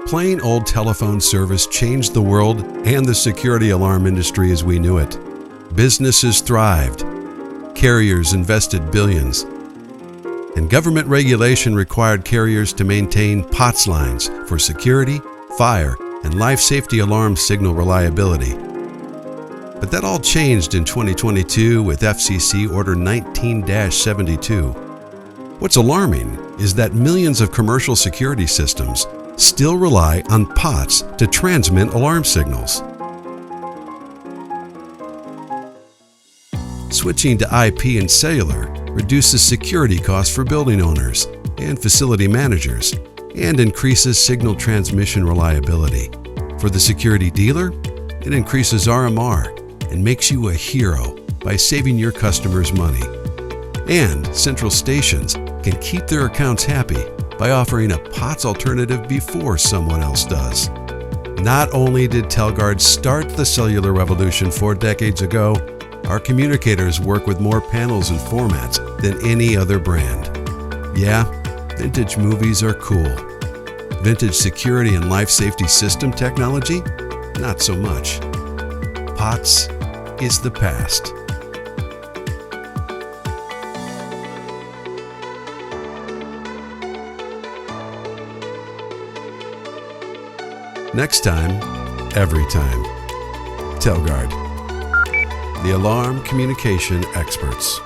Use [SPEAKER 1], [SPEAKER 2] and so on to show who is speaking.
[SPEAKER 1] Plain old telephone service changed the world and the security alarm industry as we knew it. Businesses thrived. Carriers invested billions. And government regulation required carriers to maintain POTS lines for security, fire, and life safety alarm signal reliability. But that all changed in 2022 with FCC Order 19-72. What's alarming is that millions of commercial security systems still rely on POTS to transmit alarm signals. Switching to IP and cellular reduces security costs for building owners and facility managers and increases signal transmission reliability. For the security dealer, it increases RMR and makes you a hero by saving your customers money. And central stations can keep their accounts happy by offering a POTS alternative before someone else does. Not only did Telguard start the cellular revolution 4 decades ago, our communicators work with more panels and formats than any other brand. Yeah, vintage movies are cool. Vintage security and life safety system technology? Not so much. POTS is the past. Next time, every time. Telguard, the alarm communication experts.